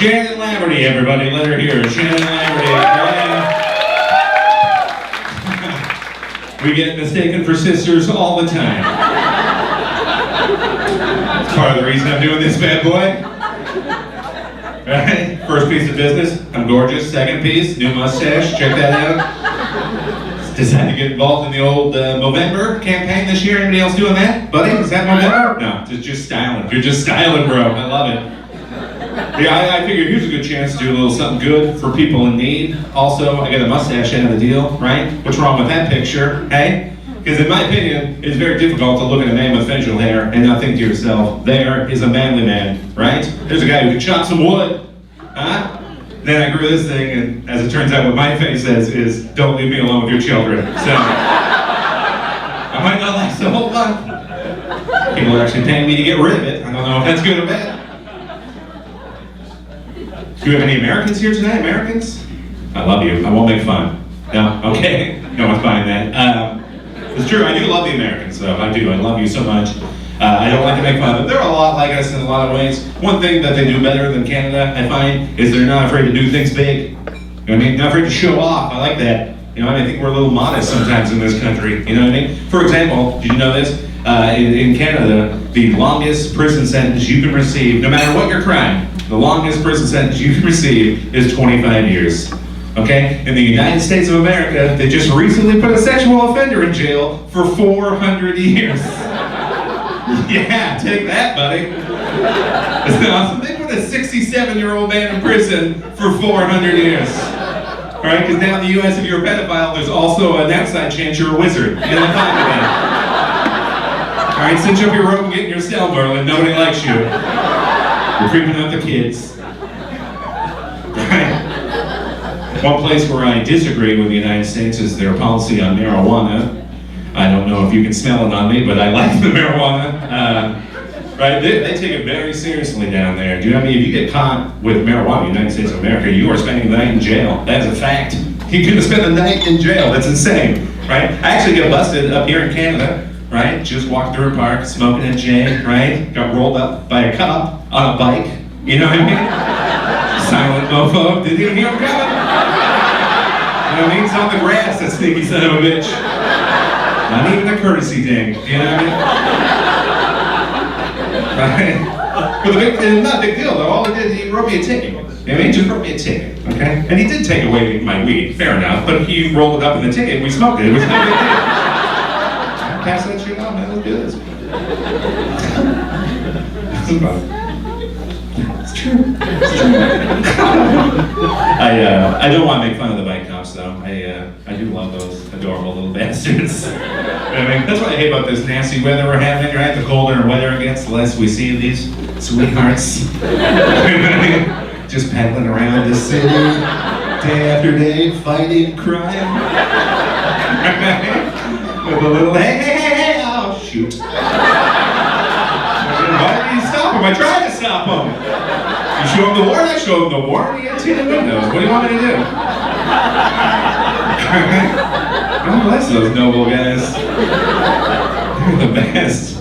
Shannon Laverty, everybody, let her hear. Shannon Laverty. We get mistaken for sisters all the time. It's part of the reason I'm doing this bad boy. Right? First piece of business, I'm gorgeous. Second piece, new mustache. Check that out. Decided to get involved in the old Movember campaign this year. Anybody else doing that? Buddy, is that Movember? No, just styling. You're just styling, bro. I love it. Yeah, I figured here's a good chance to do a little something good for people in need. Also, I got a mustache end of the deal, right? What's wrong with that picture, hey? Because in my opinion, it's very difficult to look at a man with facial hair and not think to yourself, there is a manly man, right? There's a guy who can chop some wood, huh? Then I grew this thing, and as it turns out, what my face says is, don't leave me alone with your children. So, I might not last the whole month. People are actually paying me to get rid of it. I don't know if that's good or bad. Do we have any Americans here tonight? Americans? I love you. I won't make fun. No? Okay. No one's buying that. It's true. I do love the Americans, though. I do. I love you so much. I don't like to make fun of them. They're a lot like us in a lot of ways. One thing that they do better than Canada, I find, is they're not afraid to do things big. You know what I mean? Not afraid to show off. I like that. You know, I think we're a little modest sometimes in this country. You know what I mean? For example, did you know this? In Canada, the longest prison sentence you can receive, no matter what your crime, the longest prison sentence you can receive is 25 years. Okay? In the United States of America, they just recently put a sexual offender in jail for 400 years. Yeah, take that, buddy. Isn't awesome? They put a 67-year-old man in prison for 400 years. All right? Because now in the U.S., if you're a pedophile, there's also an outside chance you're a wizard. And I'm fine with that. All right, cinch up your rope and get in your cell, Berlin. Nobody likes you. You're creeping out the kids. Right? One place where I disagree with the United States is their policy on marijuana. I don't know if you can smell it on me, but I like the marijuana. Right? They take it very seriously down there. Do you know what I mean? If you get caught with marijuana in the United States of America, you are spending the night in jail. That is a fact. You're going to spend the night in jail. That's insane. Right? I actually get busted up here in Canada. Right? Just walked through a park, smoking a J, right? Got rolled up by a cop on a bike. You know what I mean? Silent mofo. Didn't even hear him coming. You know what I mean? It's on the grass, that sneaky son of a bitch. Not even a courtesy ding. You know what I mean? Right? But it's not a big deal, though. All he did, he wrote me a ticket. You know what I mean? He just wrote me a ticket, okay? And he did take away my weed, fair enough, but he rolled it up in the ticket and we smoked it. It was no big deal. Pass that shit out, man. Let's do this. It's true. It's true. I don't want to make fun of the bike cops, though. I do love those adorable little bastards. You know what I mean? That's what I hate about this nasty weather we're having, right? The colder weather it gets, the less we see of these sweethearts. Just pedaling around the city, day after day, fighting crime. With a little, hey, oh, shoot. Why did you stop him? I tried to stop him. You show him the warrant, I show him the warrant, he had tinted windows. What do you want me to do? God bless those noble guys. They're the best.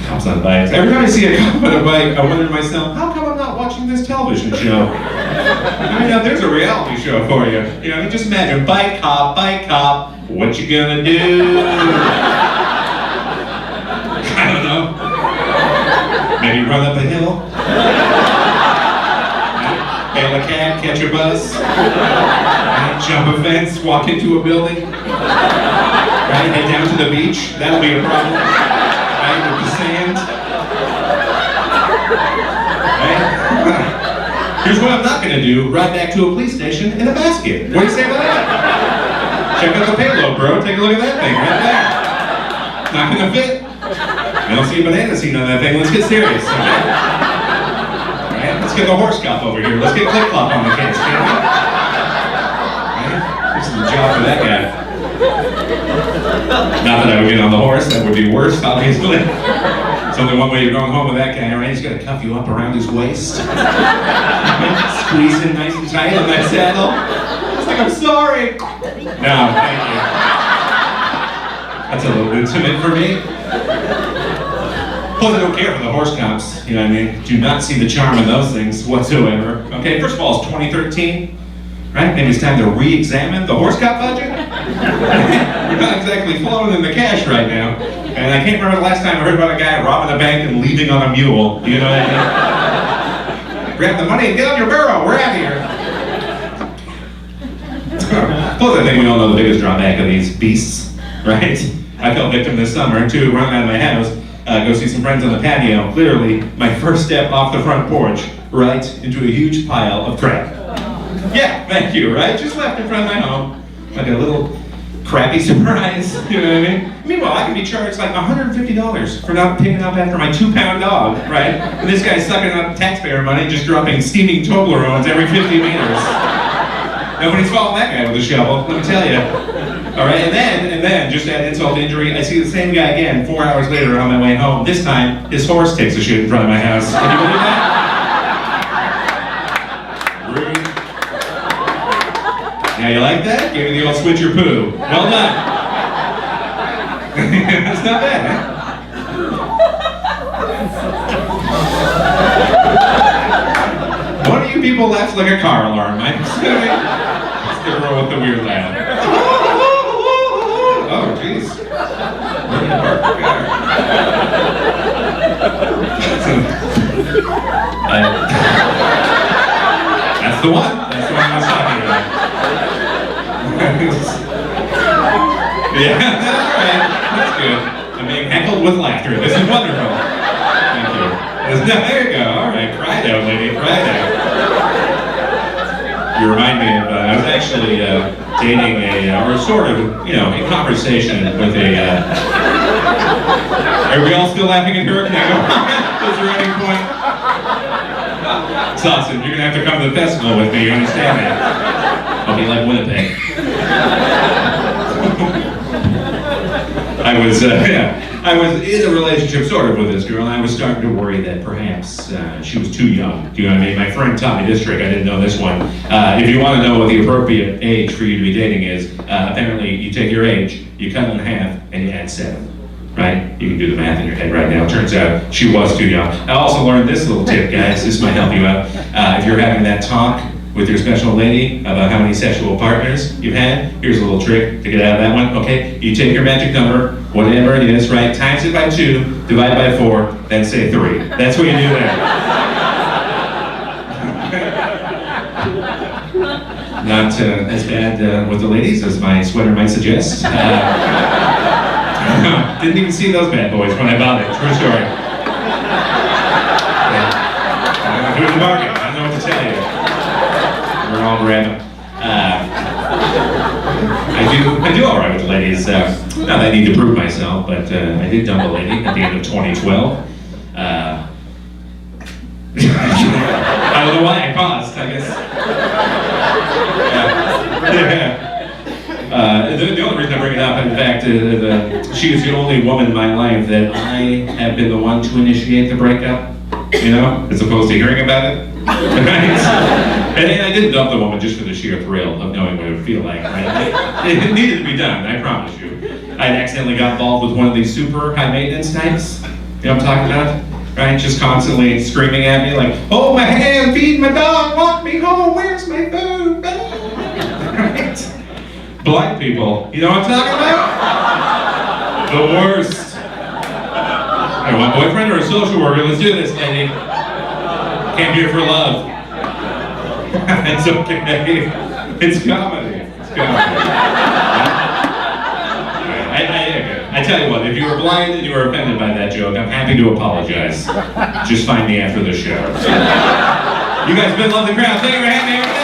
Cops on bikes. Every time I see a cop on a bike, I wonder to myself, how come I'm not watching this television show? I mean, now there's a reality show for you. You know, just imagine, bike cop, what you gonna do? I don't know. Maybe run up a hill? Hail a cab, catch a bus? Right? Jump a fence, walk into a building? Right? Head down to the beach? That'll be a problem. Right? With the sand? Right? Here's what I'm not gonna do, ride back to a police station in a basket. What do you say about that? Check out the payload, bro. Take a look at that thing right there. Not gonna fit. I don't see a banana scene on that thing. Let's get serious, okay? Alright, let's get the horse cop over here. Let's get Clip-Clop on the case, can't we? Alright, this is the job for that guy. Not that I would get on the horse, that would be worse, obviously. There's only one way you're going home with that guy, right? He's gonna cuff you up around his waist. Squeeze him nice and tight on that saddle. It's like, I'm sorry. No, thank you. That's a little intimate for me. Plus, I don't care for the horse cops, you know what I mean? Do not see the charm in those things whatsoever. Okay, first of all, it's 2013, right? Maybe it's time to re-examine the horse cop budget. We're not exactly flowing in the cash right now. And I can't remember the last time I heard about a guy robbing a bank and leaving on a mule, you know what I mean? Grab the money and get on your burro, we're out of here. Plus, I think we all know the biggest drawback of these beasts, right? I fell victim this summer to run out of my house, go see some friends on the patio. Literally, my first step off the front porch, right into a huge pile of crap. Yeah, thank you, right? Just left in front of my home, like a little crappy surprise, you know what I mean? Meanwhile, I could be charged like $150 for not picking up after my 2-pound dog, right? And this guy's sucking up taxpayer money, just dropping steaming Toblerones every 50 meters. Nobody's following that guy with a shovel, let me tell you. All right, and then, just to add insult to injury, I see the same guy again 4 hours later on my way home. This time, his horse takes a shit in front of my house. Can you believe that? Rude. Now you like that? Give me the old switch your poo. Well done. That's not bad, huh? One of you people laughs like a car alarm, right? It's the girl with the weird laugh. Oh, jeez. That's the one. That's the one I was talking about. Yeah, that's right. That's good. I'm being heckled with laughter. This is wonderful. Thank you. There you go. All right. Cry it out, lady. Cry it out. You remind me of, I was actually dating or sort of, you know, in conversation with a, are we all still laughing at her? Can I go? Is there any point? Sausage, you're going to have to come to the festival with me, you understand that? I'll be like Winnipeg. I was in a relationship sort of with this girl, and I was starting to worry that perhaps she was too young. Do you know what I mean? My friend taught me this trick. I didn't know this one. If you want to know what the appropriate age for you to be dating is, apparently you take your age, you cut it in half, and you add 7. Right? You can do the math in your head right now. Turns out she was too young. I also learned this little tip, guys. This might help you out. If you're having that talk with your special lady about how many sexual partners you've had, here's a little trick to get out of that one. Okay, you take your magic number, whatever it is, right? Times it by 2, divide by 4, then say 3. That's what you do there. Not as bad with the ladies as my sweater might suggest. Didn't even see those bad boys when I bought it. True story. Doing the bargain. I don't know what to tell you. We're all random. I do all right with the ladies. Not that I need to prove myself, but I did dump a lady at the end of 2012. I don't know why I paused. I guess. The only reason I bring it up, in fact, she is the only woman in my life that I have been the one to initiate the breakup, you know, as opposed to hearing about it. And I didn't dump the woman just for the sheer thrill of knowing what it would feel like. Right? It needed to be done, I promise you. I'd accidentally got involved with one of these super high maintenance types. You know what I'm talking about? Right? Just constantly screaming at me like, hold my hand, feed my dog, walk me home, where's my food? Right? Black people, you know what I'm talking about? The worst. I want a boyfriend or a social worker? Let's do this, lady. Came here for love. It's okay. It's comedy. It's comedy. I tell you what, if you were blind and you were offended by that joke, I'm happy to apologize. Just find me after the show. You guys have been a lovely crowd. Thank you for having me.